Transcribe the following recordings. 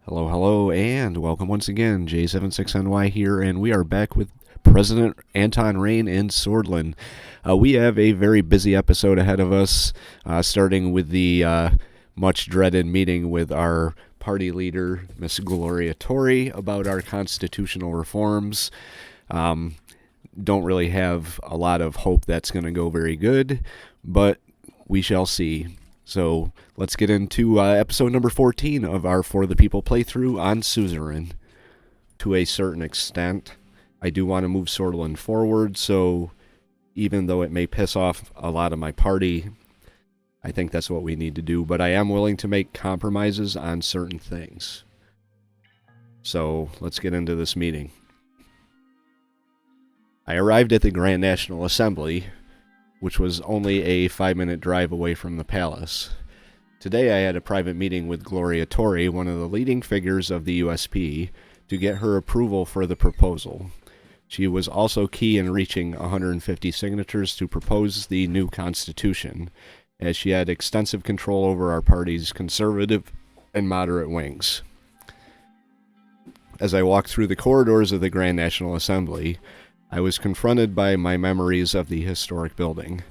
Hello, hello, and welcome once again. J76NY here, and we are back with President Anton Rayne in Swordland. We have a very busy episode ahead of us, starting with the much-dreaded meeting with our party leader, Miss Gloria Tory, about our constitutional reforms. Don't really have a lot of hope that's going to go very good, but we shall see. So let's get into episode number 14 of our For the People playthrough on Suzerain. To a certain extent, I do want to move Swordland forward, so even though it may piss off a lot of my party, I think that's what we need to do, but I am willing to make compromises on certain things. So let's get into this meeting. I arrived at the Grand National Assembly, which was only a 5-minute drive away from the palace. Today I had a private meeting with Gloria Tory, one of the leading figures of the USP, to get her approval for the proposal. She was also key in reaching 150 signatures to propose the new constitution, as she had extensive control over our party's conservative and moderate wings. As I walked through the corridors of the Grand National Assembly, I was confronted by my memories of the historic building.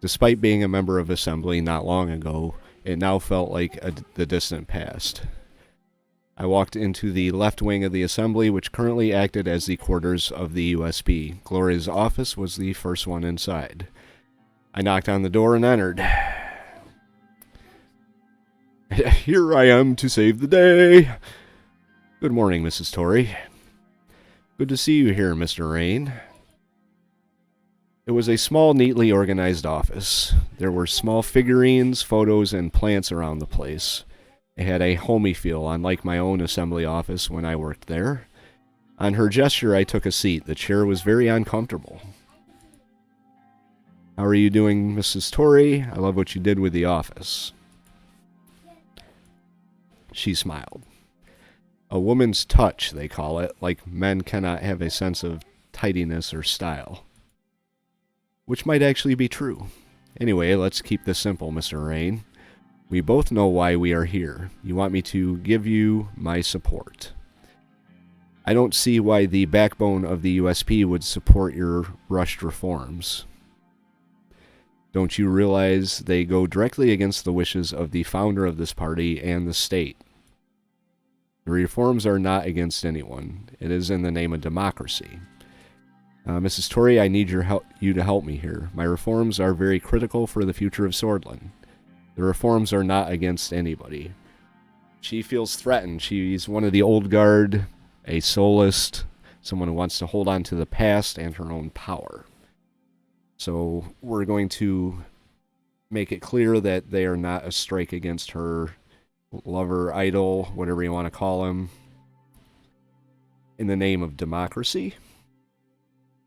Despite being a member of Assembly not long ago, it now felt like the distant past. I walked into the left wing of the Assembly, which currently acted as the quarters of the USP. Gloria's office was the first one inside. I knocked on the door and entered. Here I am to save the day. Good morning, Mrs. Tory. Good to see you here, Mr. Rayne. It was a small, neatly organized office. There were small figurines, photos, and plants around the place. It had a homey feel, unlike my own assembly office when I worked there. On her gesture, I took a seat. The chair was very uncomfortable. How are you doing, Mrs. Tory? I love what you did with the office. She smiled. A woman's touch, they call it, like men cannot have a sense of tidiness or style. Which might actually be true. Anyway, let's keep this simple, Mr. Rayne. We both know why we are here. You want me to give you my support. I don't see why the backbone of the USP would support your rushed reforms. Don't you realize they go directly against the wishes of the founder of this party and the state? The reforms are not against anyone. It is in the name of democracy. Mrs. Tory, I need you to help me here. My reforms are very critical for the future of Swordland. The reforms are not against anybody. She feels threatened. She's one of the old guard, a soulist, someone who wants to hold on to the past and her own power. So we're going to make it clear that they are not a strike against her lover, idol, whatever you want to call him, in the name of democracy.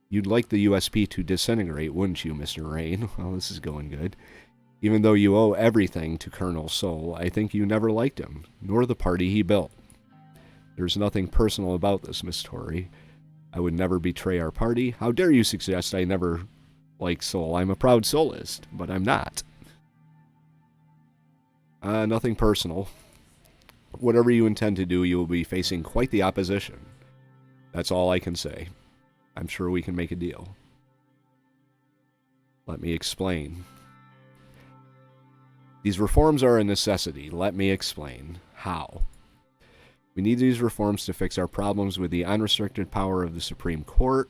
You'd like the USP to disintegrate, wouldn't you, Mr. Rayne? Well, this is going good. Even though you owe everything to Colonel Soul, I think you never liked him, nor the party he built. There's nothing personal about this, Miss Tory. I would never betray our party. How dare you suggest I never liked Soul? I'm a proud Soulist, but I'm not. Nothing personal. Whatever you intend to do, you will be facing quite the opposition. That's all I can say. I'm sure we can make a deal. Let me explain. These reforms are a necessity. Let me explain. How? We need these reforms to fix our problems with the unrestricted power of the Supreme Court.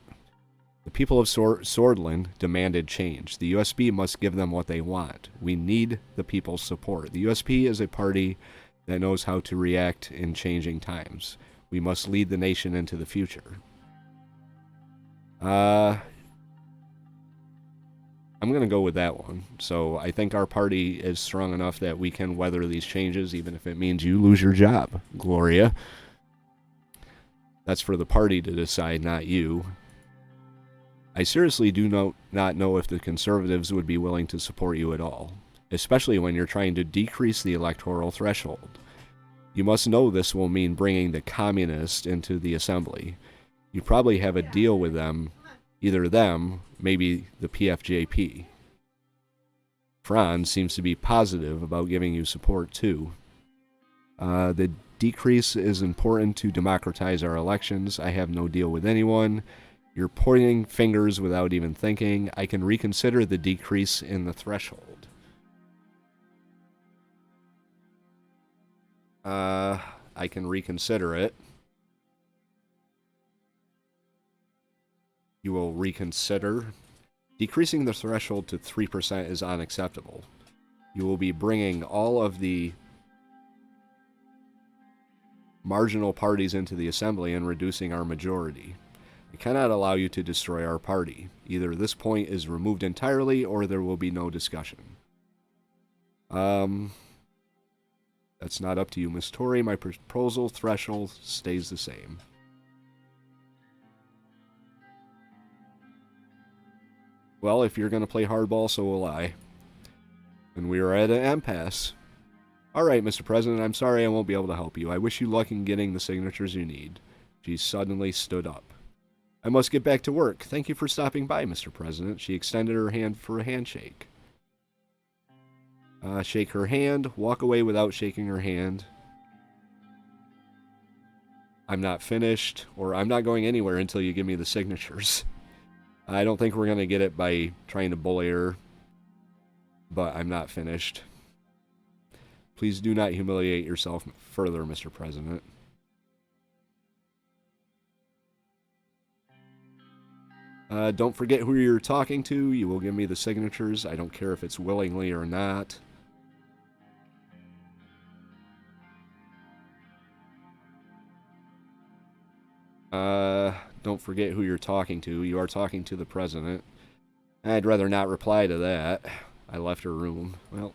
The people of Swordland demanded change. The USP must give them what they want. We need the people's support. The USP is a party that knows how to react in changing times. We must lead the nation into the future. I'm going to go with that one. So I think our party is strong enough that we can weather these changes, even if it means you lose your job, Gloria. That's for the party to decide, not you. I seriously do not know if the Conservatives would be willing to support you at all, especially when you're trying to decrease the electoral threshold. You must know this will mean bringing the Communists into the Assembly. You probably have a deal with them, either them, maybe the PFJP. Franz seems to be positive about giving you support too. The decrease is important to democratize our elections. I have no deal with anyone. You're pointing fingers without even thinking. I can reconsider the decrease in the threshold. I can reconsider it. You will reconsider. Decreasing the threshold to 3% is unacceptable. You will be bringing all of the marginal parties into the assembly and reducing our majority. I cannot allow you to destroy our party. Either this point is removed entirely or there will be no discussion. That's not up to you, Miss Tory. My proposal threshold stays the same. Well, if you're going to play hardball, so will I. And we are at an impasse. Alright, Mr. President, I'm sorry I won't be able to help you. I wish you luck in getting the signatures you need. She suddenly stood up. I must get back to work. Thank you for stopping by, Mr. President. She extended her hand for a handshake. Shake her hand. Walk away without shaking her hand. I'm not finished, or I'm not going anywhere until you give me the signatures. I don't think we're going to get it by trying to bully her, but I'm not finished. Please do not humiliate yourself further, Mr. President. Don't forget who you're talking to. You will give me the signatures. I don't care if it's willingly or not. Don't forget who you're talking to. You are talking to the President. I'd rather not reply to that. I left her room. Well,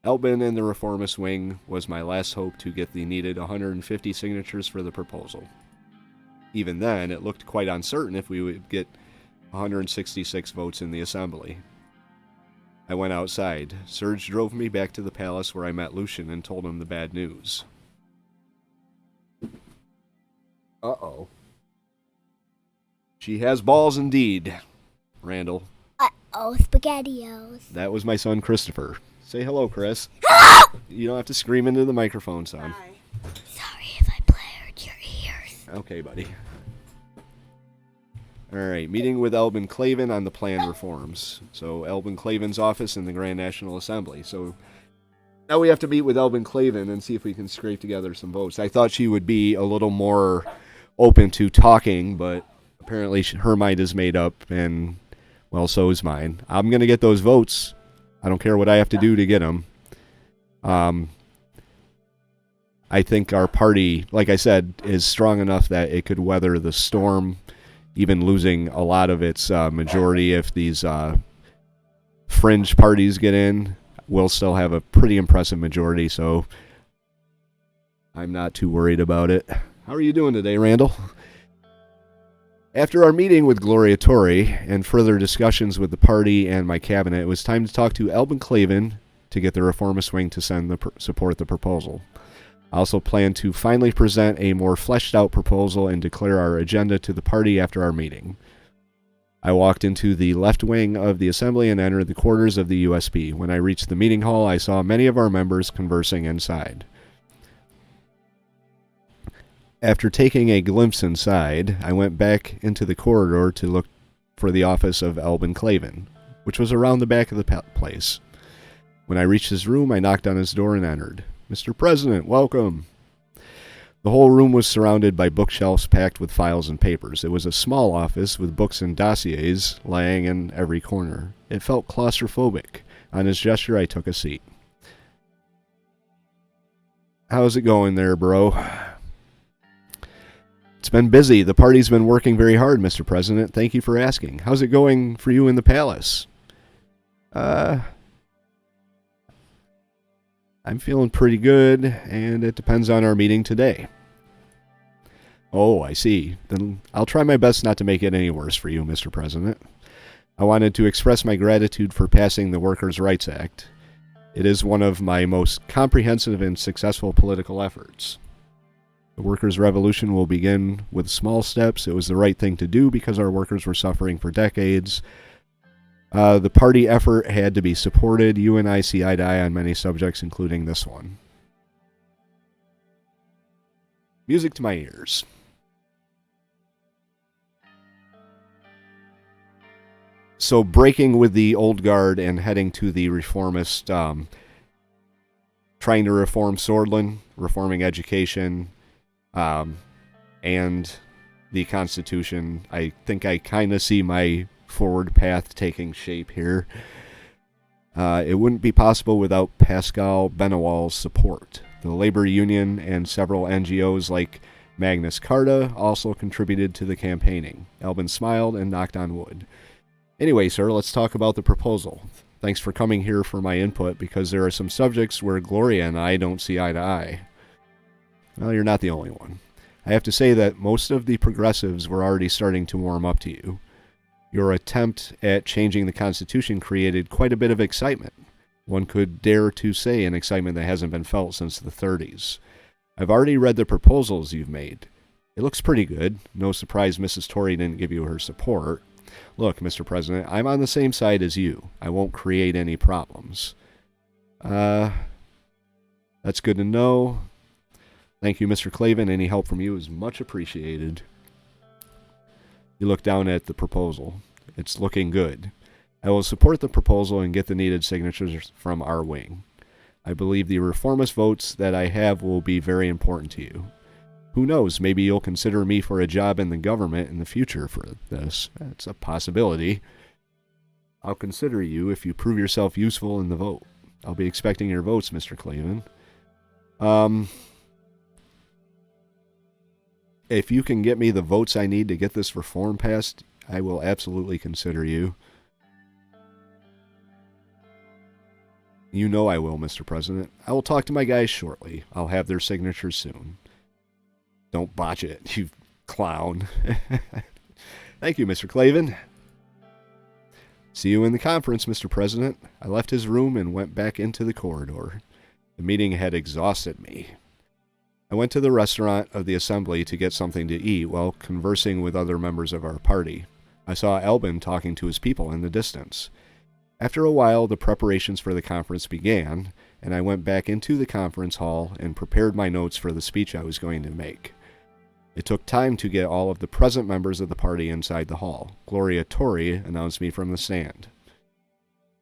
Albin and the Reformist wing was my last hope to get the needed 150 signatures for the proposal. Even then, it looked quite uncertain if we would get 166 votes in the assembly. I went outside. Serge drove me back to the palace where I met Lucian and told him the bad news. Uh-oh. She has balls indeed, Randall. Uh-oh, SpaghettiOs. That was my son, Christopher. Say hello, Chris. You don't have to scream into the microphone, son. Hi. Sorry if I blared your ears. Okay, buddy. Alright, meeting with Albin Clavin on the planned reforms. So, Albin Clavin's office in the Grand National Assembly. So, now we have to meet with Albin Clavin and see if we can scrape together some votes. I thought she would be a little more open to talking, but apparently her mind is made up, and, well, so is mine. I'm going to get those votes. I don't care what I have to do to get them. I think our party, like I said, is strong enough that it could weather the storm, even losing a lot of its majority. If these fringe parties get in, we'll still have a pretty impressive majority, so I'm not too worried about it. How are you doing today, Randall? After our meeting with Gloria Tory and further discussions with the party and my cabinet, it was time to talk to Albin Clavin to get the Reformist wing to support the proposal. I also plan to finally present a more fleshed out proposal and declare our agenda to the party after our meeting. I walked into the left wing of the assembly and entered the quarters of the USP. When I reached the meeting hall, I saw many of our members conversing inside. After taking a glimpse inside, I went back into the corridor to look for the office of Albin Clavin, which was around the back of the place. When I reached his room, I knocked on his door and entered. Mr. President, welcome. The whole room was surrounded by bookshelves packed with files and papers. It was a small office with books and dossiers lying in every corner. It felt claustrophobic. On his gesture, I took a seat. How's it going there, bro? It's been busy. The party's been working very hard, Mr. President. Thank you for asking. How's it going for you in the palace? I'm feeling pretty good, and it depends on our meeting today. Oh, I see. Then I'll try my best not to make it any worse for you, Mr. President. I wanted to express my gratitude for passing the Workers' Rights Act. It is one of my most comprehensive and successful political efforts. The workers' revolution will begin with small steps. It was the right thing to do because our workers were suffering for decades. The party effort had to be supported. You and I see eye to eye on many subjects, including this one. Music to my ears. So breaking with the old guard and heading to the Reformist, trying to reform Swordland, reforming education, and the Constitution. I think I kind of see my forward path taking shape here. It wouldn't be possible without Pascal Benawal's support. The labor union and several NGOs like Magnus Carta also contributed to the campaigning. Albin smiled and knocked on wood. Anyway, sir, let's talk about the proposal. Thanks for coming here for my input, because there are some subjects where Gloria and I don't see eye to eye. Well, you're not the only one. I have to say that most of the progressives were already starting to warm up to you. Your attempt at changing the Constitution created quite a bit of excitement. One could dare to say an excitement that hasn't been felt since the 30s. I've already read the proposals you've made. It looks pretty good. No surprise Mrs. Tory didn't give you her support. Look, Mr. President, I'm on the same side as you. I won't create any problems. That's good to know. Thank you, Mr. Klaven. Any help from you is much appreciated. You look down at the proposal. It's looking good. I will support the proposal and get the needed signatures from our wing. I believe the reformist votes that I have will be very important to you. Who knows, maybe you'll consider me for a job in the government in the future for this. That's a possibility. I'll consider you if you prove yourself useful in the vote. I'll be expecting your votes, Mr. Klaven. If you can get me the votes I need to get this reform passed, I will absolutely consider you. You know I will, Mr. President. I will talk to my guys shortly. I'll have their signatures soon. Don't botch it, you clown. Thank you, Mr. Klaven. See you in the conference, Mr. President. I left his room and went back into the corridor. The meeting had exhausted me. I went to the restaurant of the assembly to get something to eat while conversing with other members of our party. I saw Albin talking to his people in the distance. After a while, the preparations for the conference began, and I went back into the conference hall and prepared my notes for the speech I was going to make. It took time to get all of the present members of the party inside the hall. Gloria Tory announced me from the stand.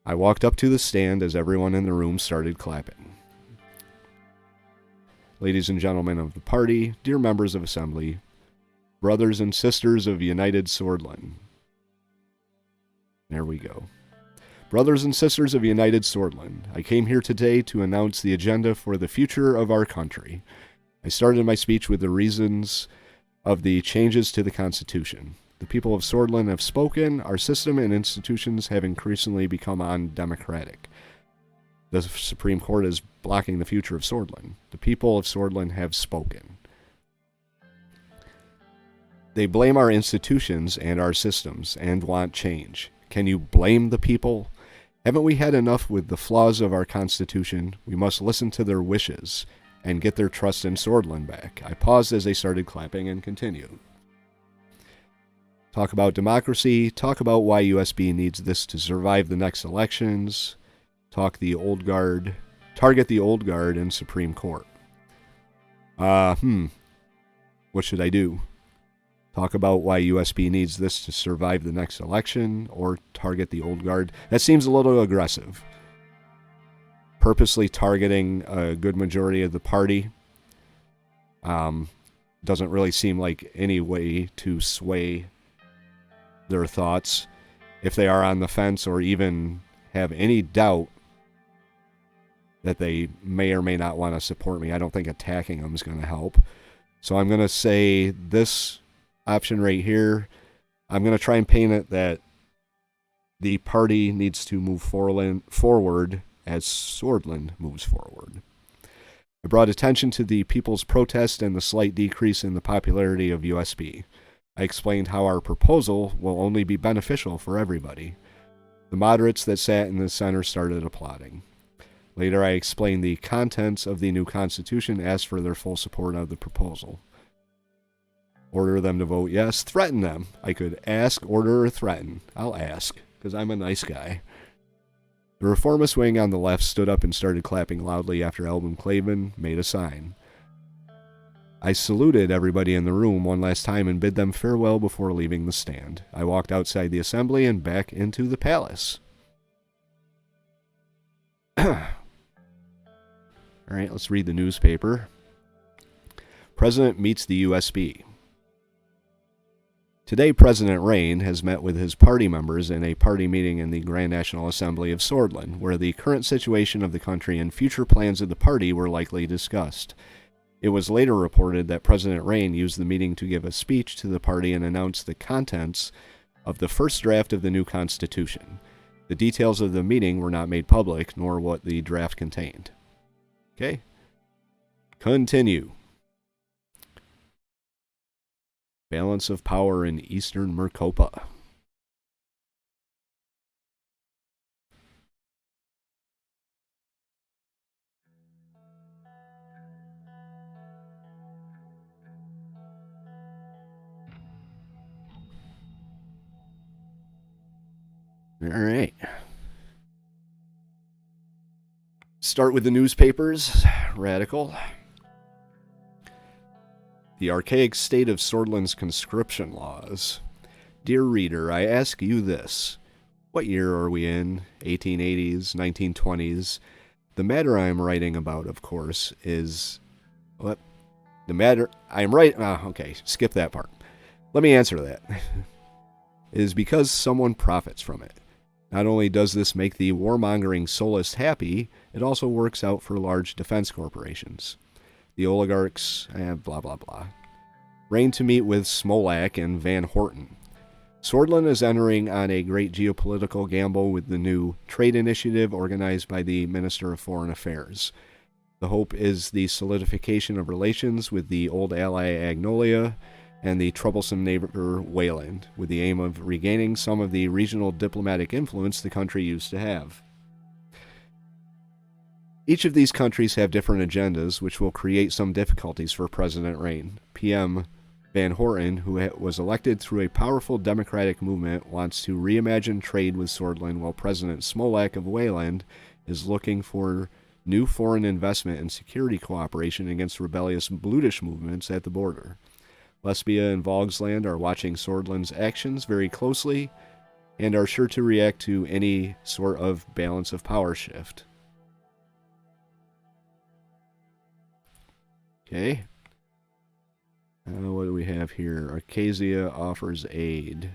I walked up to the stand as everyone in the room started clapping. Ladies and gentlemen of the party, dear members of assembly, brothers and sisters of United Swordland. There we go. Brothers and sisters of United Swordland, I came here today to announce the agenda for the future of our country. I started my speech with the reasons of the changes to the Constitution. The people of Swordland have spoken. Our system and institutions have increasingly become undemocratic. The Supreme Court is blocking the future of Swordland. The people of Swordland have spoken. They blame our institutions and our systems and want change. Can you blame the people? Haven't we had enough with the flaws of our Constitution? We must listen to their wishes and get their trust in Swordland back. I paused as they started clapping and continued. Talk about democracy. Talk about why USB needs this to survive the next elections. Target the old guard and Supreme Court. What should I do? Talk about why USB needs this to survive the next election, or target the old guard? That seems a little aggressive. Purposely targeting a good majority of the party doesn't really seem like any way to sway their thoughts. If they are on the fence or even have any doubt that they may or may not want to support me, I don't think attacking them is going to help. So I'm going to say this option right here. I'm going to try and paint it that the party needs to move forward as Swordland moves forward. I brought attention to the people's protest and the slight decrease in the popularity of USB. I explained how our proposal will only be beneficial for everybody. The moderates that sat in the center started applauding. Later, I explained the contents of the new Constitution, asked for their full support of the proposal. Order them to vote yes, threaten them. I could ask, order, or threaten. I'll ask, because I'm a nice guy. The reformist wing on the left stood up and started clapping loudly after Albin Clavin made a sign. I saluted everybody in the room one last time and bid them farewell before leaving the stand. I walked outside the assembly and back into the palace. All right, let's read the newspaper. President meets the USP. Today, President Rayne has met with his party members in a party meeting in the Grand National Assembly of Swordland, where the current situation of the country and future plans of the party were likely discussed. It was later reported that President Rayne used the meeting to give a speech to the party and announce the contents of the first draft of the new Constitution. The details of the meeting were not made public, nor what the draft contained. Okay? Continue. Balance of power in Eastern Mercopa. All right. Start with the newspapers. Radical. The archaic state of Swordland's conscription laws. Dear reader, I ask you this. What year are we in? 1880s, 1920s? The matter I am writing about, of course, is... What? The matter I am writing... okay, skip that part. Let me answer that. Is because someone profits from it. Not only does this make the warmongering soulless happy, it also works out for large defense corporations. The oligarchs, blah, blah, blah. Rayne to meet with Smolak and Van Horten. Swordland is entering on a great geopolitical gamble with the new trade initiative organized by the Minister of Foreign Affairs. The hope is the solidification of relations with the old ally Agnolia and the troublesome neighbor Wehland, with the aim of regaining some of the regional diplomatic influence the country used to have. Each of these countries have different agendas, which will create some difficulties for President Rayne. PM Van Horten, who was elected through a powerful democratic movement, wants to reimagine trade with Swordland, while President Smolak of Wehland is looking for new foreign investment and security cooperation against rebellious Blutish movements at the border. Lesbia and Vogsland are watching Swordland's actions very closely and are sure to react to any sort of balance of power shift. Okay. What do we have here? Arcasian offers aid.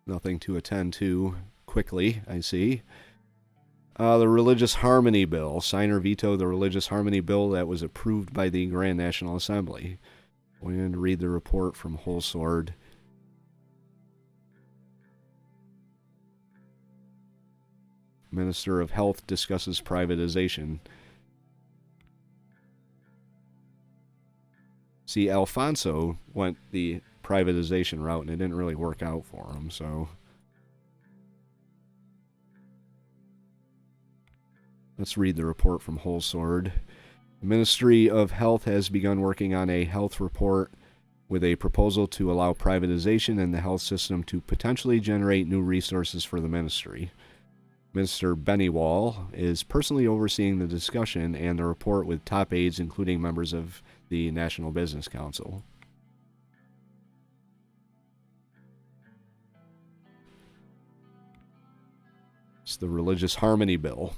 Nothing to attend to quickly, I see. The Religious Harmony Bill. Sign or veto the Religious Harmony Bill that was approved by the Grand National Assembly. We're going to read the report from Whole Sword. Minister of Health discusses privatization. See, Alfonso went the privatization route, and it didn't really work out for him, so... Let's read the report from Whole Sword. The Ministry of Health has begun working on a health report with a proposal to allow privatization in the health system to potentially generate new resources for the ministry. Minister Bennywall is personally overseeing the discussion and the report with top aides, including members of the National Business Council. It's the Religious Harmony Bill.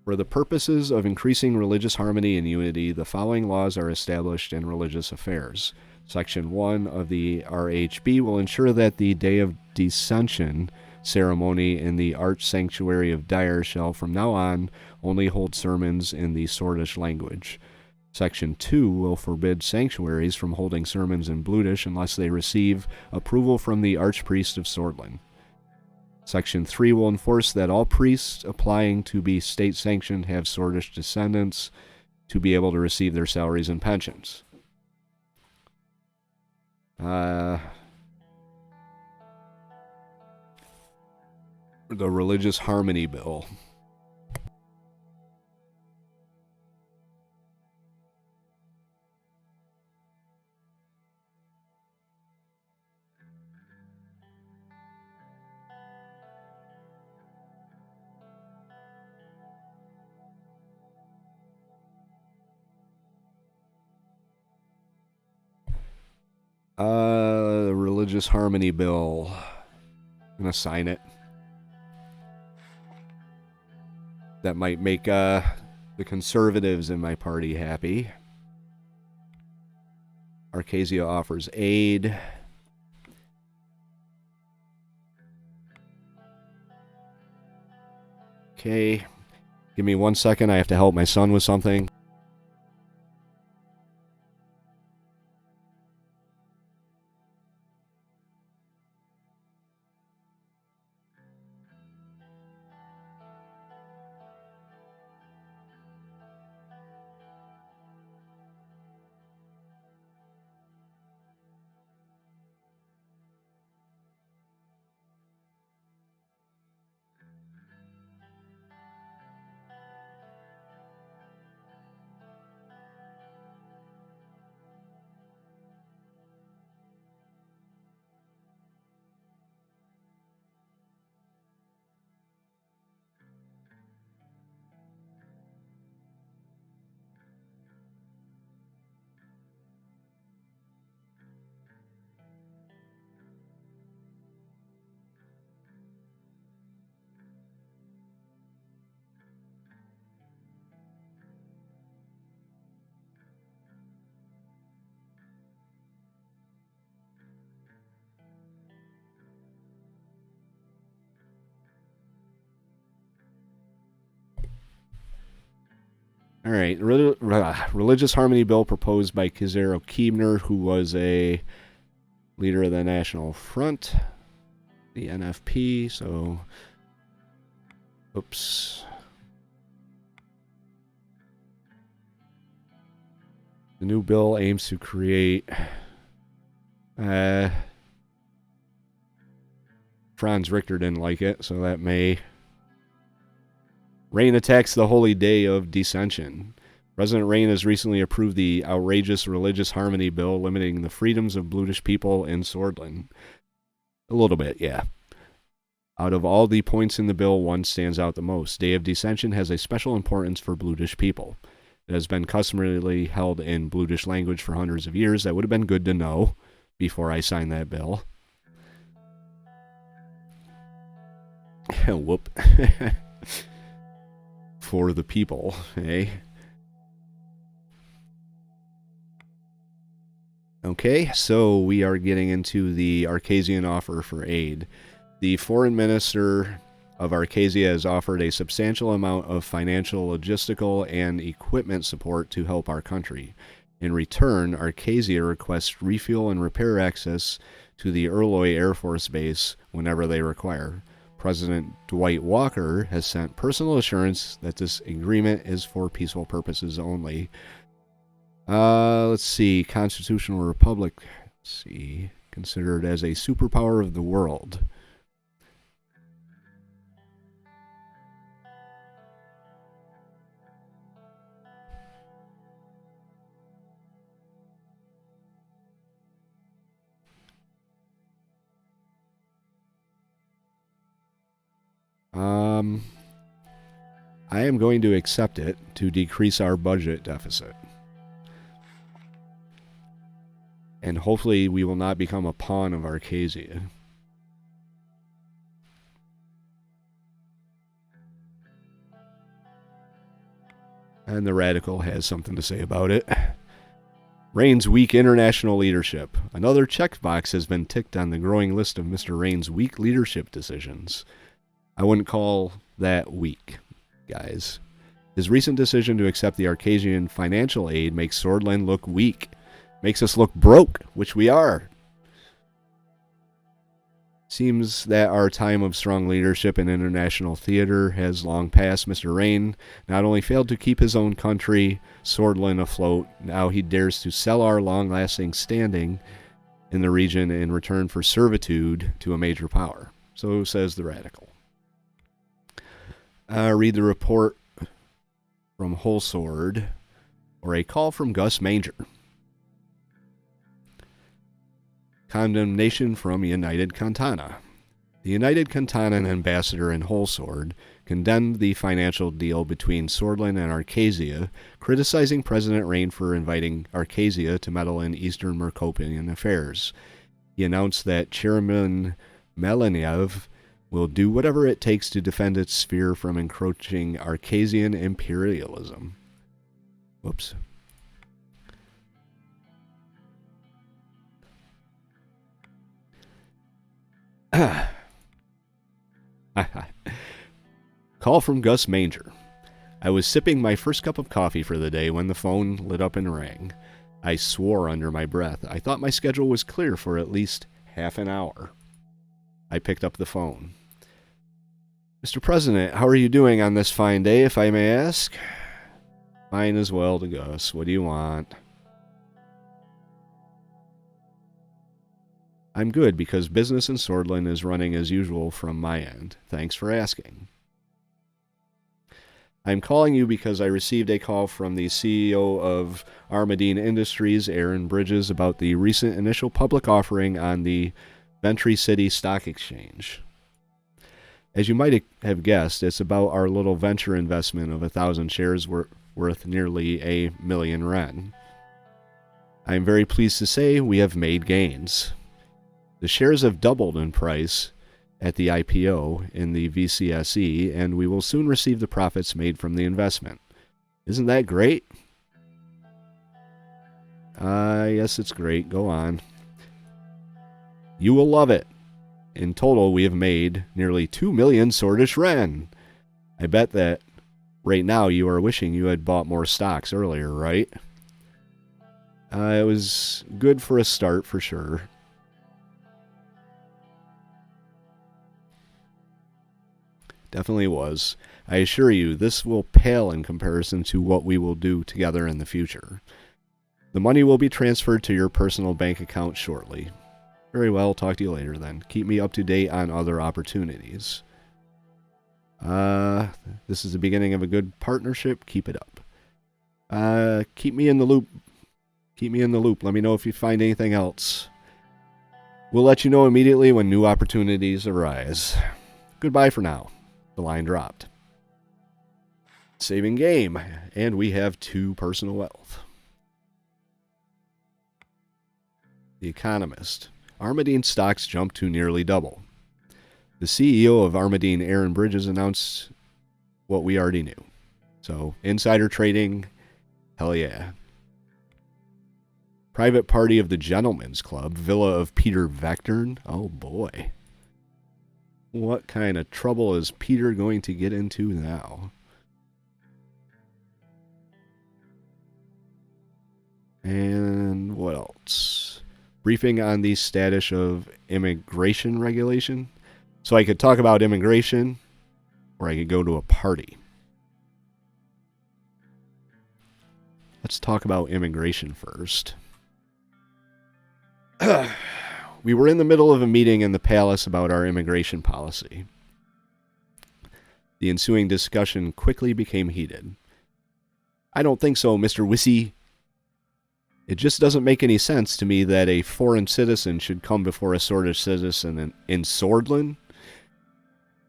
For the purposes of increasing religious harmony and unity, the following laws are established in religious affairs. Section 1 of the RHB will ensure that the Day of Dissension ceremony in the Arch Sanctuary of Dyer shall from now on only hold sermons in the Swordish language. Section 2 will forbid sanctuaries from holding sermons in Blutish unless they receive approval from the Archpriest of Swordland. Section 3 will enforce that all priests applying to be state-sanctioned have Swordish descendants to be able to receive their salaries and pensions. The Religious Harmony Bill. Religious Harmony Bill. I'm going to sign it. That might make the conservatives in my party happy. Arcasian offers aid. Okay. Give me 1 second. I have to help my son with something. All right, Religious Harmony Bill proposed by Kizero Keebner, who was a leader of the National Front, the NFP. So, oops. The new bill aims to create Franz Richter didn't like it, so that may. Rayne attacks the holy day of dissension. President Rayne has recently approved the outrageous Religious Harmony Bill limiting the freedoms of Bludish people in Swordland. A little bit, yeah. Out of all the points in the bill, one stands out the most. Day of Dissension has a special importance for Bludish people. It has been customarily held in Bludish language for hundreds of years. That would have been good to know before I signed that bill. Whoop. For the people, eh? Okay, so we are getting into the Arcasian offer for aid. The foreign minister of Arcasia has offered a substantial amount of financial, logistical, and equipment support to help our country. In return, Arcasia requests refuel and repair access to the Erloy Air Force Base whenever they require. President Dwight Walker has sent personal assurance that this agreement is for peaceful purposes only. Let's see. Constitutional Republic. Let's see. Considered as a superpower of the world. I am going to accept it to decrease our budget deficit. And hopefully we will not become a pawn of Arcasia. And the Radical has something to say about it. Rayne's weak international leadership. Another checkbox has been ticked on the growing list of Mr. Rayne's weak leadership decisions. I wouldn't call that weak, guys. His recent decision to accept the Arcasian financial aid makes Swordland look weak. Makes us look broke, which we are. Seems that our time of strong leadership in international theater has long passed. Mr. Rayne not only failed to keep his own country, Swordland, afloat, now he dares to sell our long-lasting standing in the region in return for servitude to a major power. So says the Radical. Read the report from Whole Sword, or a call from Gus Manger. Condemnation from United Cantana. The United Cantanan ambassador in Whole Sword condemned the financial deal between Swordland and Arcasia, criticizing President Rayne for inviting Arcasia to meddle in Eastern Mercopian affairs. He announced that Chairman Melenev will do whatever it takes to defend its sphere from encroaching Arcasian imperialism. Whoops. Call from Gus Manger. I was sipping my first cup of coffee for the day when the phone lit up and rang. I swore under my breath. I thought my schedule was clear for at least half an hour. I picked up the phone. Mr. President, how are you doing on this fine day, if I may ask? Fine as well to Gus. What do you want? I'm good because business in Swordland is running as usual from my end. Thanks for asking. I'm calling you because I received a call from the CEO of Armadine Industries, Aaron Bridges, about the recent initial public offering on the Ventry City Stock Exchange. As you might have guessed, it's about our little venture investment of 1,000 shares worth nearly $1 million Rayne. I am very pleased to say we have made gains. The shares have doubled in price at the IPO in the VCSE, and we will soon receive the profits made from the investment. Isn't that great? Yes, it's great. Go on. You will love it. In total, we have made nearly 2 million Swordish Rayne. I bet that right now you are wishing you had bought more stocks earlier, right? It was good for a start, for sure. Definitely was. I assure you, this will pale in comparison to what we will do together in the future. The money will be transferred to your personal bank account shortly. Very well, talk to you later then. Keep me up to date on other opportunities. This is the beginning of a good partnership. Keep it up. Keep me in the loop. Keep me in the loop. Let me know if you find anything else. We'll let you know immediately when new opportunities arise. Goodbye for now. The line dropped. Saving game, and we have 2 personal wealth. The Economist. Armadine stocks jumped to nearly double. The CEO of Armadine, Aaron Bridges, announced what we already knew. So, insider trading, hell yeah. Private party of the Gentleman's Club, Villa of Peter Vecturn. Oh boy. What kind of trouble is Peter going to get into now? And what else? Briefing on the status of immigration regulation. So I could talk about immigration, or I could go to a party. Let's talk about immigration first. We were in the middle of a meeting in the palace about our immigration policy. The ensuing discussion quickly became heated. I don't think so, Mr. Wissy. It just doesn't make any sense to me that a foreign citizen should come before a Swordish citizen in Swordland.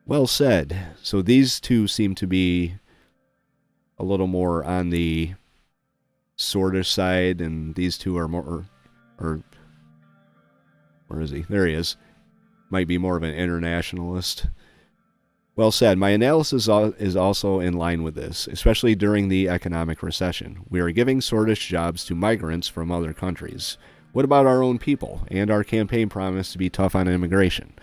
Well said. So these two seem to be a little more on the Swordish side, and these two are more, or where is he? There he is. Might be more of an internationalist. Well said. My analysis is also in line with this, especially during the economic recession. We are giving Swordish jobs to migrants from other countries. What about our own people and our campaign promise to be tough on immigration?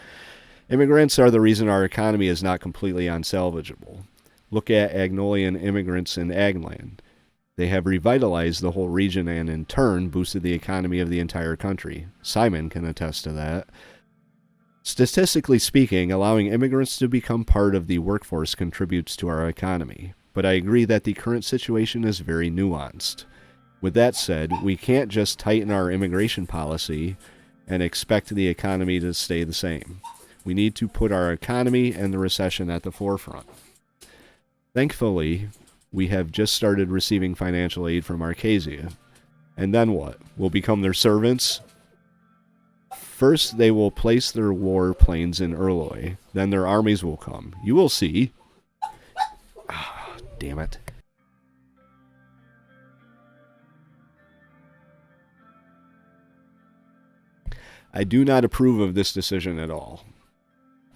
Immigrants are the reason our economy is not completely unsalvageable. Look at Agnolian immigrants in Agland. They have revitalized the whole region and, in turn, boosted the economy of the entire country. Simon can attest to that. Statistically speaking, allowing immigrants to become part of the workforce contributes to our economy. But I agree that the current situation is very nuanced. With that said, we can't just tighten our immigration policy and expect the economy to stay the same. We need to put our economy and the recession at the forefront. Thankfully, we have just started receiving financial aid from Arcasia. And then what? We'll become their servants? First, they will place their war planes in Urloy. Then their armies will come. You will see. damn it. I do not approve of this decision at all.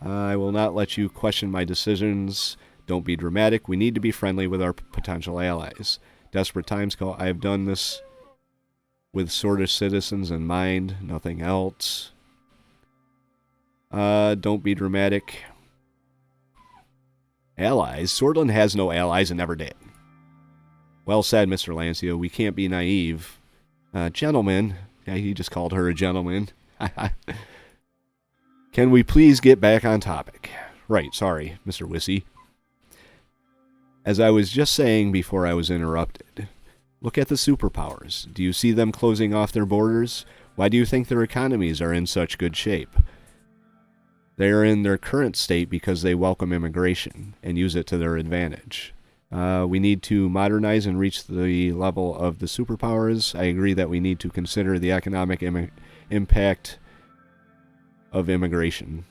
I will not let you question my decisions. Don't be dramatic. We need to be friendly with our potential allies. Desperate times call. I have done this with Swordlish citizens in mind, nothing else. Don't be dramatic. Allies? Swordland has no allies and never did. Well said, Mr. Lancia. We can't be naive. Gentlemen. Yeah, he just called her a gentleman. Can we please get back on topic? Right, sorry, Mr. Wissy. As I was just saying before I was interrupted, look at the superpowers. Do you see them closing off their borders? Why do you think their economies are in such good shape? They are in their current state because they welcome immigration and use it to their advantage. We need to modernize and reach the level of the superpowers. I agree that we need to consider the economic impact of immigration.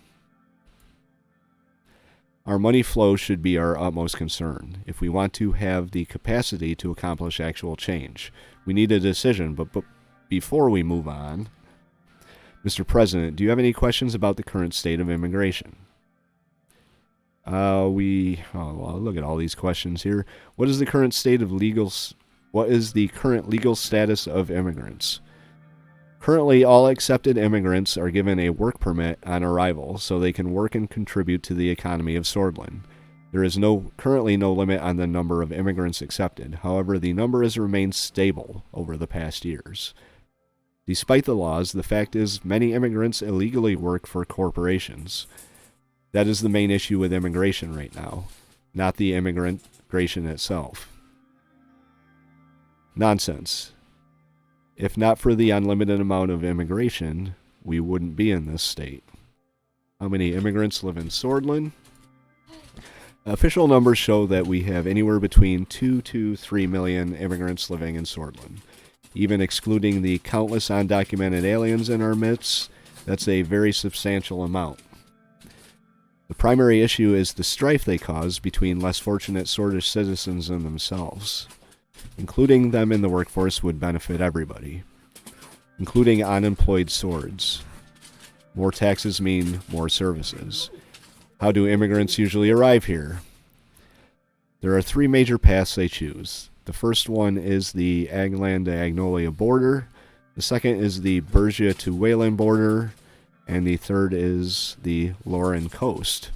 Our money flow should be our utmost concern if we want to have the capacity to accomplish actual change. We need a decision, but before we move on, Mr. President, do you have any questions about the current state of immigration? Well, look at all these questions here. What is the current state of what is the current legal status of immigrants? Currently, all accepted immigrants are given a work permit on arrival so they can work and contribute to the economy of Swordland. There is currently no limit on the number of immigrants accepted. However, the number has remained stable over the past years. Despite the laws, the fact is many immigrants illegally work for corporations. That is the main issue with immigration right now, not the immigration itself. Nonsense. If not for the unlimited amount of immigration, we wouldn't be in this state. How many immigrants live in Swordland? Official numbers show that we have anywhere between 2 to 3 million immigrants living in Swordland. Even excluding the countless undocumented aliens in our midst, that's a very substantial amount. The primary issue is the strife they cause between less fortunate Swordish citizens and themselves. Including them in the workforce would benefit everybody, including unemployed swords. More taxes mean more services. How do immigrants usually arrive here? There are 3 major paths they choose. The first one is the Agnoland to Agnolia border, the second is the Bergia to Wehland border, and the third is the Lauren coast.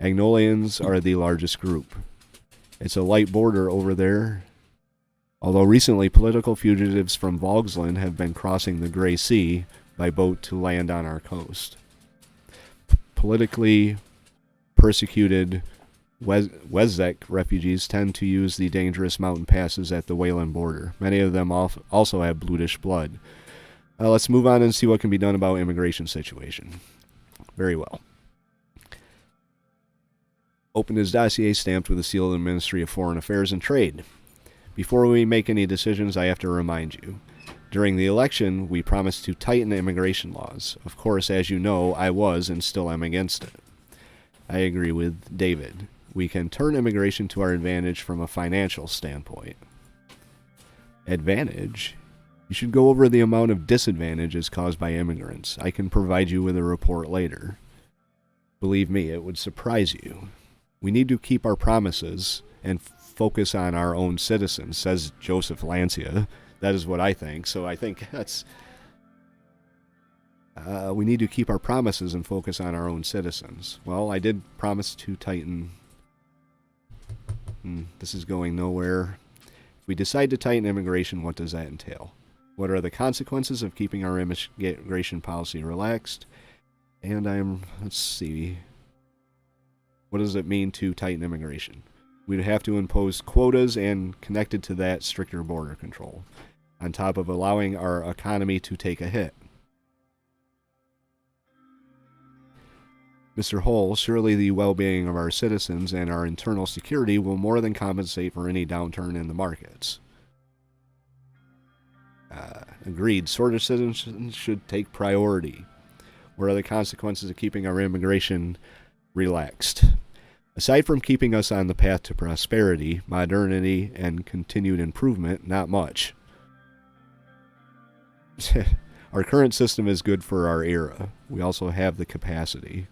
Agnolians are the largest group. It's a light border over there. Although recently political fugitives from Volgsland have been crossing the Gray Sea by boat to land on our coast. Politically persecuted Weszek refugees tend to use the dangerous mountain passes at the Wehland border. Many of them also have Blutish blood. Let's move on and see what can be done about immigration situation. Very well. Opened his dossier stamped with the seal of the Ministry of Foreign Affairs and Trade. Before we make any decisions, I have to remind you. During the election, we promised to tighten immigration laws. Of course, as you know, I was and still am against it. I agree with David. We can turn immigration to our advantage from a financial standpoint. Advantage? You should go over the amount of disadvantages caused by immigrants. I can provide you with a report later. Believe me, it would surprise you. We need to keep our promises and focus on our own citizens, says Joseph Lancia. That is what I think. So I think that's... we need to keep our promises and focus on our own citizens. Well, I did promise to tighten... this is going nowhere. If we decide to tighten immigration, what does that entail? What are the consequences of keeping our immigration policy relaxed? And let's see... What does it mean to tighten immigration? We'd have to impose quotas and, connected to that, stricter border control, on top of allowing our economy to take a hit. Mr. Hull, surely the well-being of our citizens and our internal security will more than compensate for any downturn in the markets. Agreed. Swordish citizens should take priority. What are the consequences of keeping our immigration relaxed? Aside from keeping us on the path to prosperity, modernity, and continued improvement, not much. Our current system is good for our era. We also have the capacity.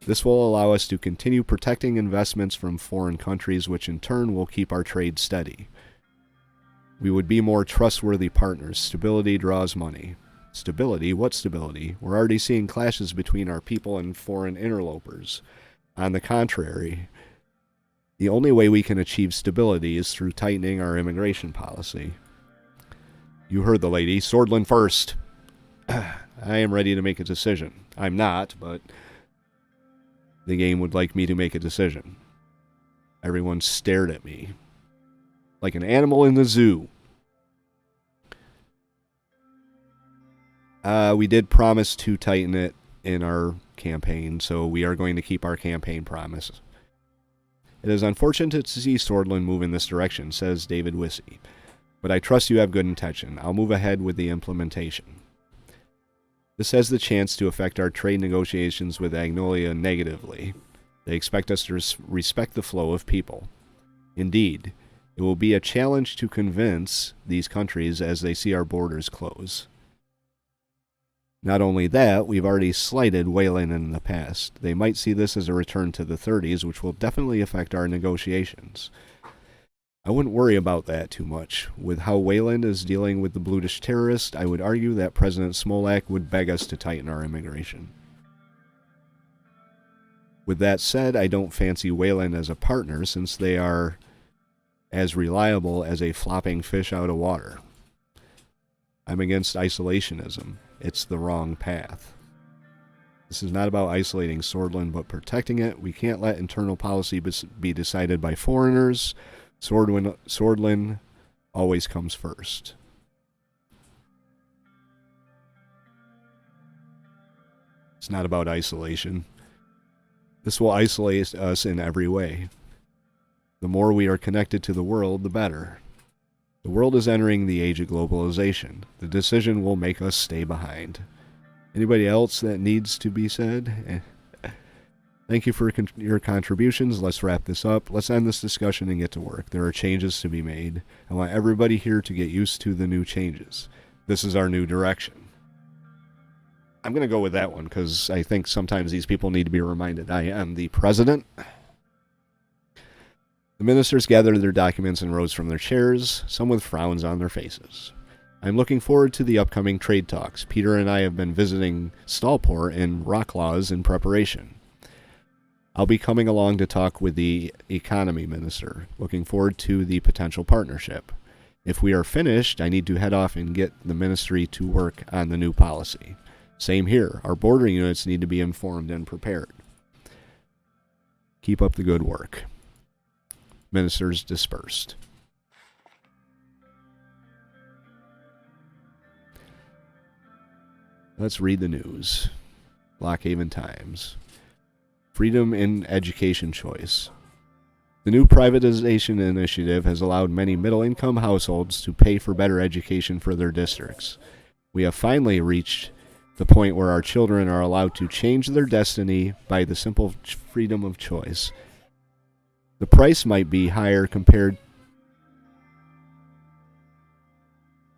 This will allow us to continue protecting investments from foreign countries, which in turn will keep our trade steady. We would be more trustworthy partners. Stability draws money. Stability? What stability? We're already seeing clashes between our people and foreign interlopers. On the contrary, the only way we can achieve stability is through tightening our immigration policy. You heard the lady. Swordland first. I am ready to make a decision. I'm not, but the game would like me to make a decision. Everyone stared at me like an animal in the zoo. We did promise to tighten it in our campaign, so we are going to keep our campaign promise. It is unfortunate to see Swordland move in this direction, says David Wissey, but I trust you have good intention. I'll move ahead with the implementation. This has the chance to affect our trade negotiations with Agnolia negatively. They expect us to respect the flow of people. Indeed, it will be a challenge to convince these countries as they see our borders close. Not only that, we've already slighted Wehland in the past. They might see this as a return to the 30s, which will definitely affect our negotiations. I wouldn't worry about that too much. With how Wehland is dealing with the Bludish terrorist, I would argue that President Smolak would beg us to tighten our immigration. With that said, I don't fancy Wehland as a partner, since they are as reliable as a flopping fish out of water. I'm against isolationism. It's the wrong path. This is not about isolating Swordland, but protecting it. We can't let internal policy be decided by foreigners. Swordland always comes first. It's not about isolation. This will isolate us in every way. The more we are connected to the world, the better. The world is entering the age of globalization. The decision will make us stay behind. Anybody else that needs to be said? Thank you for your contributions. Let's wrap this up. Let's end this discussion and get to work. There are changes to be made. I want everybody here to get used to the new changes. This is our new direction. I'm going to go with that one because I think sometimes these people need to be reminded. I am the president. The ministers gathered their documents and rose from their chairs, some with frowns on their faces. I'm looking forward to the upcoming trade talks. Peter and I have been visiting Stallport and Rocklaws in preparation. I'll be coming along to talk with the economy minister, looking forward to the potential partnership. If we are finished, I need to head off and get the ministry to work on the new policy. Same here. Our border units need to be informed and prepared. Keep up the good work. Ministers dispersed. Let's read the news. Lockhaven Times. Freedom in education choice. The new privatization initiative has allowed many middle-income households to pay for better education for their districts. We have finally reached the point where our children are allowed to change their destiny by the simple freedom of choice. The price might be higher compared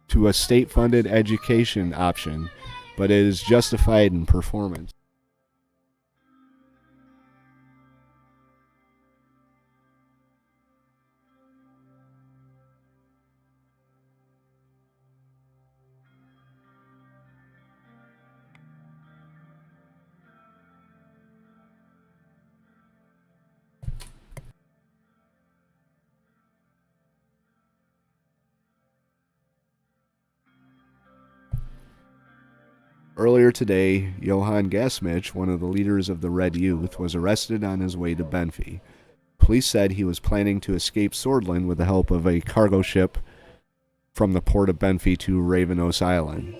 to a state-funded education option, but it is justified in performance. Earlier today, Johann Gasmich, one of the leaders of the Red Youth, was arrested on his way to Benfey. Police said he was planning to escape Swordland with the help of a cargo ship from the port of Benfey to Ravenos Island.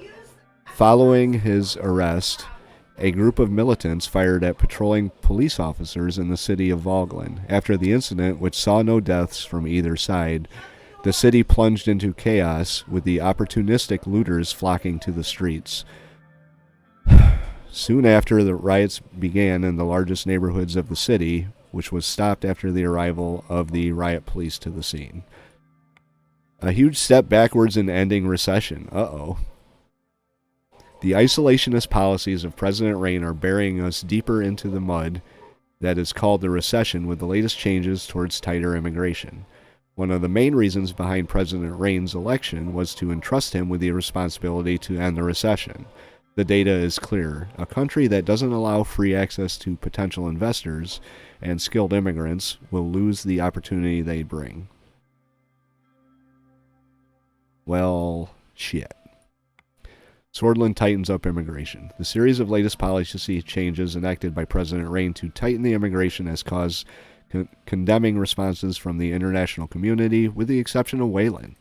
Following his arrest, a group of militants fired at patrolling police officers in the city of Volgland. After the incident, which saw no deaths from either side, the city plunged into chaos, with the opportunistic looters flocking to the streets. Soon after, the riots began in the largest neighborhoods of the city, which was stopped after the arrival of the riot police to the scene. A huge step backwards in ending recession. Uh-oh. The isolationist policies of President Rayne are burying us deeper into the mud that is called the recession with the latest changes towards tighter immigration. One of the main reasons behind President Rayne's election was to entrust him with the responsibility to end the recession. The data is clear. A country that doesn't allow free access to potential investors and skilled immigrants will lose the opportunity they bring. Well, shit. Swordland tightens up immigration. The series of latest policy changes enacted by President Rayne to tighten the immigration has caused condemning responses from the international community, with the exception of Wehland.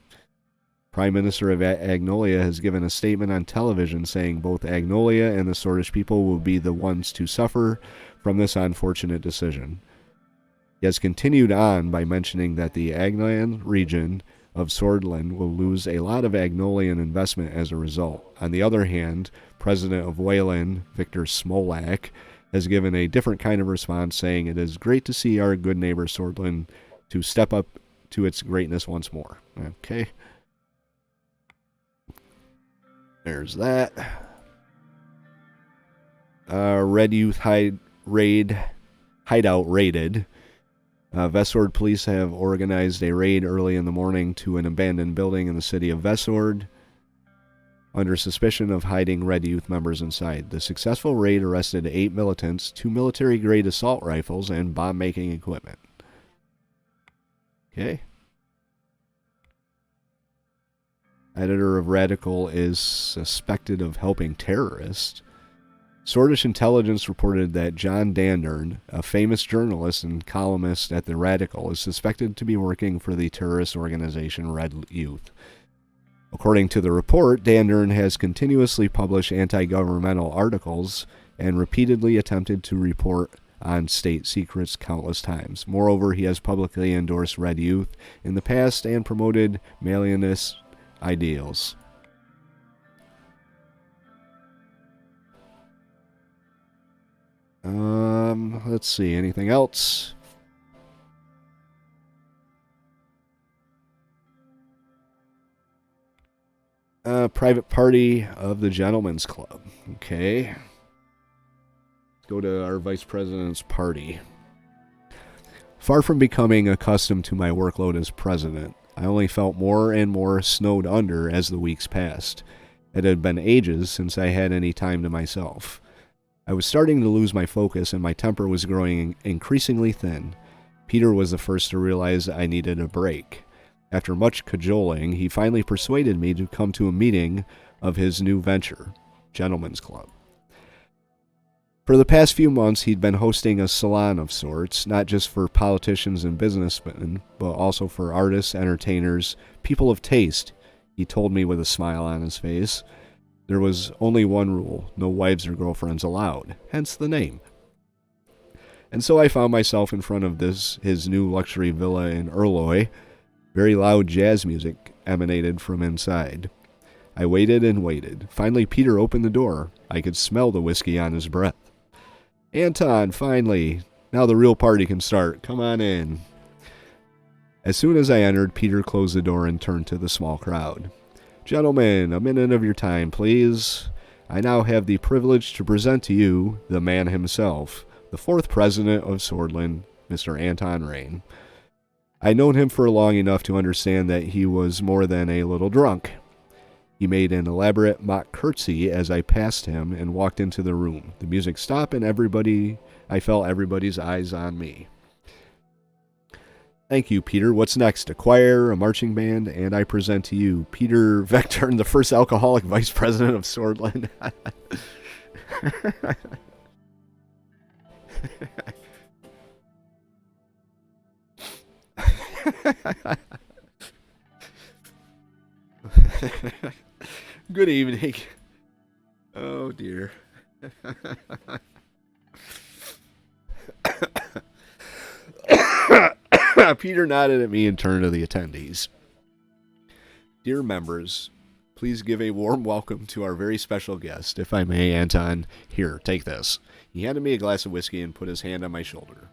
Prime Minister of Agnolia has given a statement on television saying both Agnolia and the Swordlish people will be the ones to suffer from this unfortunate decision. He has continued on by mentioning that the Agnolian region of Swordland will lose a lot of Agnolian investment as a result. On the other hand, President of Wehland, Victor Smolak, has given a different kind of response, saying it is great to see our good neighbor Swordland to step up to its greatness once more. Okay. There's that. Red Youth hideout raided. Vesord police have organized a raid early in the morning to an abandoned building in the city of Vesord under suspicion of hiding Red Youth members inside. The successful raid arrested 8 militants, 2 military-grade assault rifles, and bomb-making equipment. Okay. Editor of Radical is suspected of helping terrorists. Swordish intelligence reported that John Dandern, a famous journalist and columnist at the Radical, is suspected to be working for the terrorist organization Red Youth. According to the report, Dandern has continuously published anti-governmental articles and repeatedly attempted to report on state secrets countless times. Moreover, he has publicly endorsed Red Youth in the past and promoted Malianist ideals. Let's see, anything else? Private party of the Gentlemen's Club. Okay. Let's go to our Vice President's party. Far from becoming accustomed to my workload as president, I only felt more and more snowed under as the weeks passed. It had been ages since I had any time to myself. I was starting to lose my focus, and my temper was growing increasingly thin. Peter was the first to realize I needed a break. After much cajoling, he finally persuaded me to come to a meeting of his new venture, Gentlemen's Club. For the past few months, he'd been hosting a salon of sorts, not just for politicians and businessmen, but also for artists, entertainers, people of taste, he told me with a smile on his face. There was only one rule: no wives or girlfriends allowed, hence the name. And so I found myself in front of his new luxury villa in Erloy. Very loud jazz music emanated from inside. I waited and waited. Finally, Peter opened the door. I could smell the whiskey on his breath. Anton, finally. Now the real party can start. Come on in. As soon as I entered, Peter closed the door and turned to the small crowd. Gentlemen, a minute of your time, please. I now have the privilege to present to you the man himself, the 4th president of Swordland, Mr. Anton Rayne. I'd known him for long enough to understand that he was more than a little drunk. He made an elaborate mock curtsy as I passed him and walked into the room. The music stopped and I felt everybody's eyes on me. Thank you, Peter. What's next? A choir, a marching band, and I present to you Peter Vecturn, the first alcoholic vice president of Swordland. Good evening. Oh, dear. Peter nodded at me and turned to the attendees. Dear members, please give a warm welcome to our very special guest. If I may, Anton, here, take this. He handed me a glass of whiskey and put his hand on my shoulder.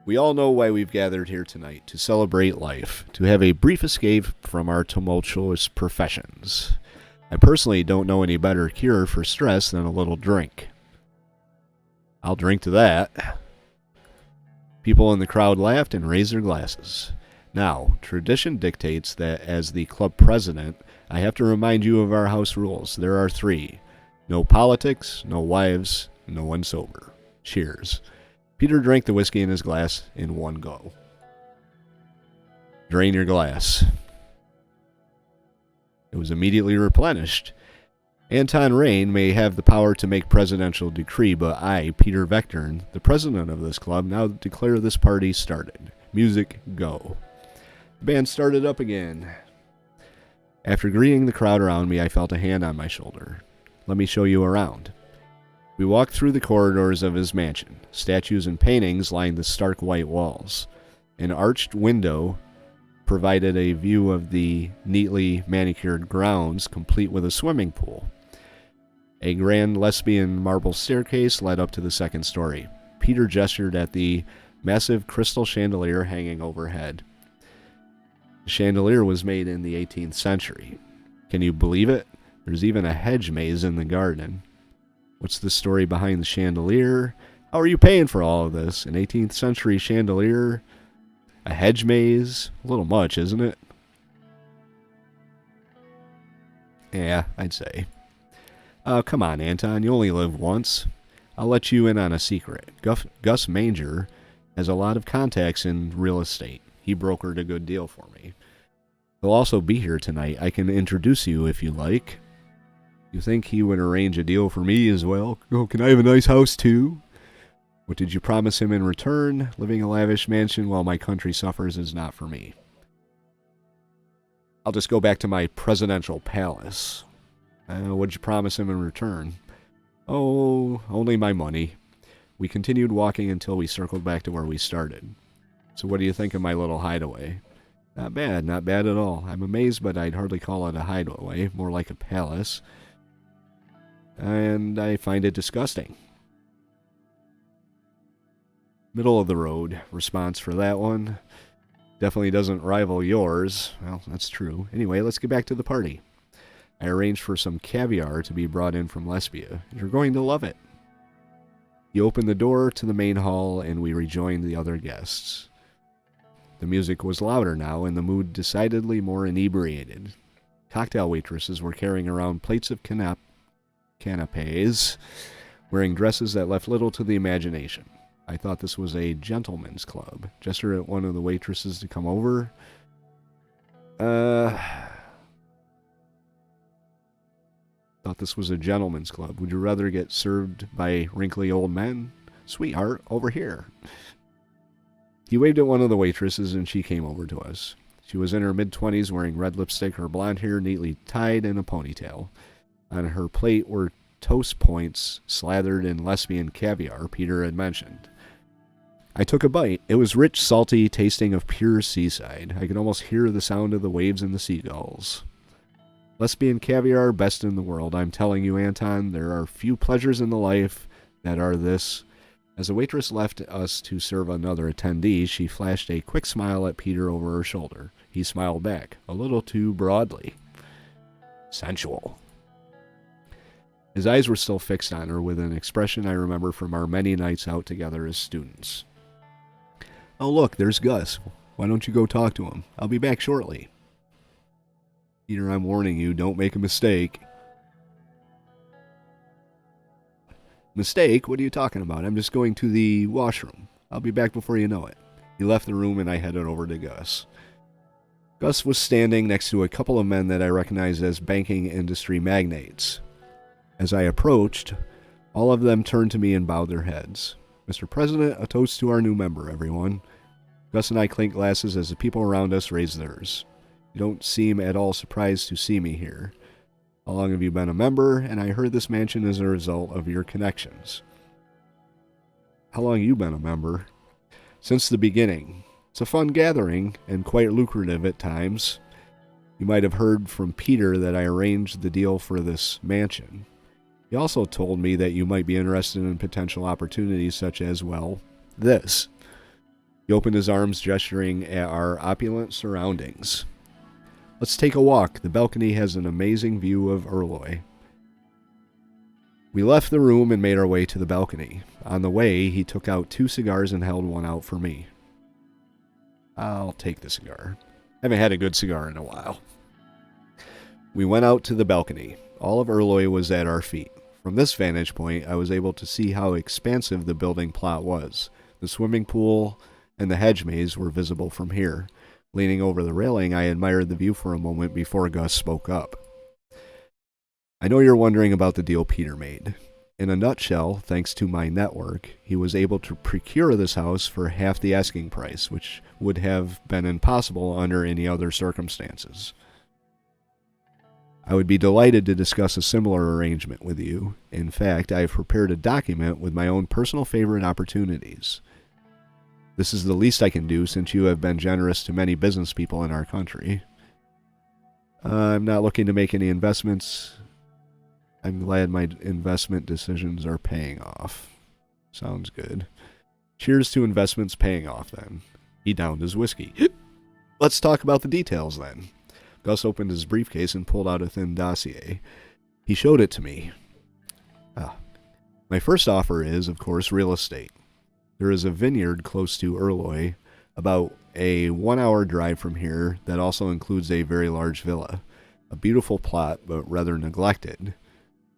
We all know why we've gathered here tonight, to celebrate life, to have a brief escape from our tumultuous professions. I personally don't know any better cure for stress than a little drink. I'll drink to that. People in the crowd laughed and raised their glasses. Now, tradition dictates that as the club president, I have to remind you of our house rules. There are 3. No politics, no wives, no one sober. Cheers. Peter drank the whiskey in his glass in one go. Drain your glass. It was immediately replenished. Anton Rayne may have the power to make presidential decree, but I, Peter Vecturn, the president of this club, now declare this party started. Music, go. The band started up again. After greeting the crowd around me, I felt a hand on my shoulder. Let me show you around. We walked through the corridors of his mansion. Statues and paintings lined the stark white walls. An arched window provided a view of the neatly manicured grounds, complete with a swimming pool. A grand lesbian marble staircase led up to the second story. Peter gestured at the massive crystal chandelier hanging overhead. The chandelier was made in the 18th century. Can you believe it? There's even a hedge maze in the garden. What's the story behind the chandelier? How are you paying for all of this? An 18th century chandelier? A hedge maze? A little much, isn't it? Yeah, I'd say. Come on, Anton, you only live once. I'll let you in on a secret. Gus Manger has a lot of contacts in real estate. He brokered a good deal for me. He'll also be here tonight. I can introduce you if you like. You think he would arrange a deal for me as well? Oh, can I have a nice house too? What did you promise him in return? Living a lavish mansion while my country suffers is not for me. I'll just go back to my presidential palace. What did you promise him in return? Oh, only my money. We continued walking until we circled back to where we started. So what do you think of my little hideaway? Not bad at all. I'm amazed, but I'd hardly call it a hideaway, more like a palace. And I find it disgusting. Middle of the road response for that one. Definitely doesn't rival yours. Well, that's true. Anyway, let's get back to the party. I arranged for some caviar to be brought in from Lesbia. You're going to love it. He opened the door to the main hall, and we rejoined the other guests. The music was louder now, and the mood decidedly more inebriated. Cocktail waitresses were carrying around plates of canapes, wearing dresses that left little to the imagination. I thought this was a gentleman's club. Gestured at one of the waitresses to come over. Thought this was a gentleman's club. Would you rather get served by wrinkly old men? Sweetheart, over here. He waved at one of the waitresses, and she came over to us. She was in her mid-20s, wearing red lipstick, her blonde hair neatly tied in a ponytail. On her plate were toast points slathered in lesbian caviar Peter had mentioned. I took a bite. It was rich, salty, tasting of pure seaside. I could almost hear the sound of the waves and the seagulls. Lesbian caviar, best in the world. I'm telling you, Anton, there are few pleasures in the life that are this. As the waitress left us to serve another attendee, she flashed a quick smile at Peter over her shoulder. He smiled back, a little too broadly. Sensual. His eyes were still fixed on her with an expression I remember from our many nights out together as students. Oh, look, there's Gus. Why don't you go talk to him? I'll be back shortly. Peter, I'm warning you, don't make a mistake. Mistake? What are you talking about? I'm just going to the washroom. I'll be back before you know it. He left the room and I headed over to Gus. Gus was standing next to a couple of men that I recognized as banking industry magnates. As I approached, all of them turned to me and bowed their heads. Mr. President, a toast to our new member, everyone. Gus and I clinked glasses as the people around us raised theirs. You don't seem at all surprised to see me here. How long have you been a member? And I heard this mansion is a result of your connections. How long have you been a member? Since the beginning. It's a fun gathering and quite lucrative at times. You might have heard from Peter that I arranged the deal for this mansion. He also told me that you might be interested in potential opportunities such as, well, this. He opened his arms, gesturing at our opulent surroundings. Let's take a walk. The balcony has an amazing view of Urloy. We left the room and made our way to the balcony. On the way, he took out 2 cigars and held one out for me. I'll take the cigar. Haven't had a good cigar in a while. We went out to the balcony. All of Urloy was at our feet. From this vantage point, I was able to see how expansive the building plot was. The swimming pool and the hedge maze were visible from here. Leaning over the railing, I admired the view for a moment before Gus spoke up. I know you're wondering about the deal Peter made. In a nutshell, thanks to my network, he was able to procure this house for half the asking price, which would have been impossible under any other circumstances. I would be delighted to discuss a similar arrangement with you. In fact, I have prepared a document with my own personal favorite opportunities. This is the least I can do since you have been generous to many business people in our country. I'm not looking to make any investments. I'm glad my investment decisions are paying off. Sounds good. Cheers to investments paying off, then. He downed his whiskey. Let's talk about the details, then. Gus opened his briefcase and pulled out a thin dossier. He showed it to me. My first offer is, of course, real estate. There is a vineyard close to Urloy, about a 1-hour drive from here, that also includes a very large villa. A beautiful plot, but rather neglected.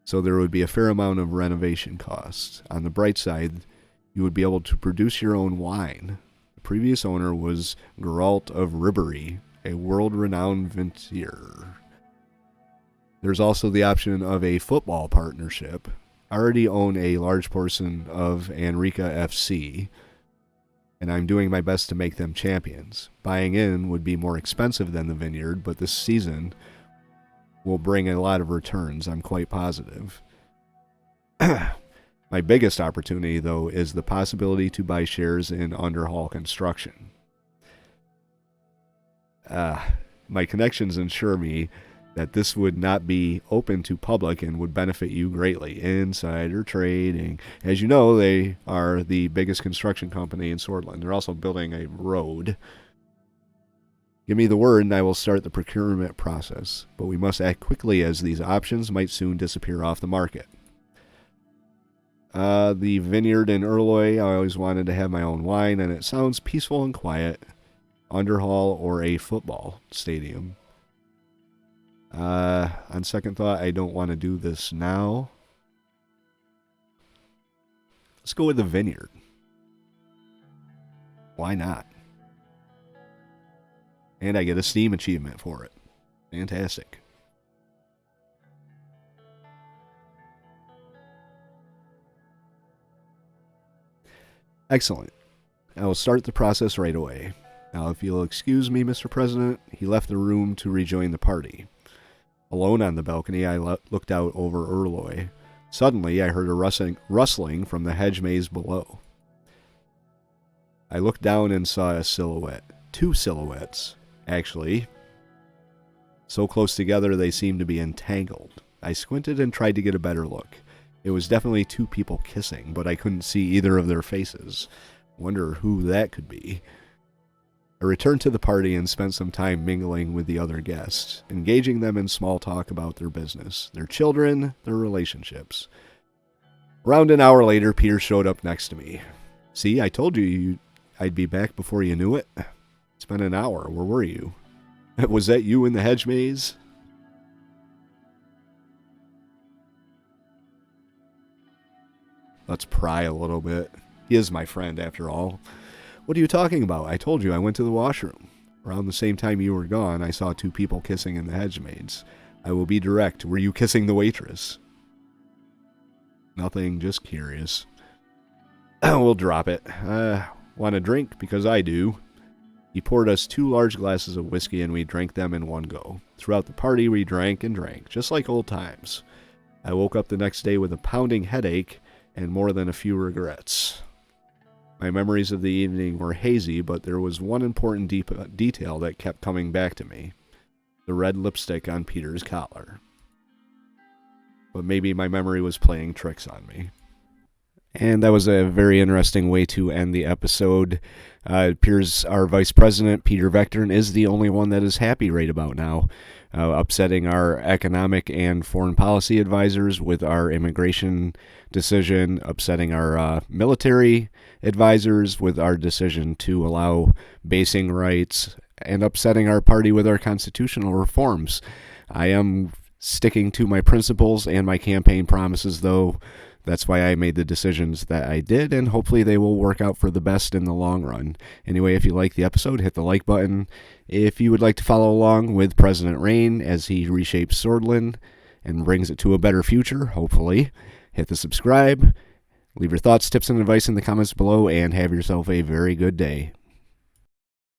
So there would be a fair amount of renovation costs. On the bright side, you would be able to produce your own wine. The previous owner was Geralt of Ribery, a world-renowned vintner. There's also the option of a football partnership. I already own a large portion of Enrica FC, and I'm doing my best to make them champions. Buying in would be more expensive than the vineyard, but this season will bring a lot of returns, I'm quite positive. My biggest opportunity, though, is the possibility to buy shares in Underhall Construction. My connections ensure me that this would not be open to public and would benefit you greatly. Insider trading. As you know, they are the biggest construction company in Swordland. They're also building a road. Give me the word and I will start the procurement process. But we must act quickly as these options might soon disappear off the market. The vineyard in Urloy, I always wanted to have my own wine, and it sounds peaceful and quiet. Underhall or a football stadium. On second thought, I don't want to do this now. Let's go with the vineyard. Why not? And I get a Steam achievement for it. Fantastic. Excellent. I will start the process right away. Now, if you'll excuse me, Mr. President, he left the room to rejoin the party. Alone on the balcony, I looked out over Urloy. Suddenly, I heard a rustling from the hedge maze below. I looked down and saw a silhouette. 2 silhouettes, actually. So close together, they seemed to be entangled. I squinted and tried to get a better look. It was definitely 2 people kissing, but I couldn't see either of their faces. Wonder who that could be. I returned to the party and spent some time mingling with the other guests, engaging them in small talk about their business, their children, their relationships. Around an hour later, Peter showed up next to me. See, I told you I'd be back before you knew it. It's been an hour. Where were you? Was that you in the hedge maze? Let's pry a little bit. He is my friend, after all. What are you talking about? I told you I went to the washroom. Around the same time you were gone, I saw 2 people kissing in the hedge maze. I will be direct. Were you kissing the waitress? Nothing, just curious. We'll drop it. Want a drink? Because I do. He poured us 2 large glasses of whiskey and we drank them in one go. Throughout the party, we drank and drank, just like old times. I woke up the next day with a pounding headache and more than a few regrets. My memories of the evening were hazy, but there was one important detail that kept coming back to me. The red lipstick on Peter's collar. But maybe my memory was playing tricks on me. And that was a very interesting way to end the episode. It appears our Vice President, Peter Vecturn, is the only one that is happy right about now, upsetting our economic and foreign policy advisors with our immigration decision, upsetting our military advisors with our decision to allow basing rights, and upsetting our party with our constitutional reforms. I am sticking to my principles and my campaign promises, though. That's why I made the decisions that I did, and hopefully they will work out for the best in the long run. Anyway, if you like the episode, hit the like button. If you would like to follow along with President Rayne as he reshapes Swordland and brings it to a better future, hopefully, hit the subscribe. Leave your thoughts, tips, and advice in the comments below, and have yourself a very good day.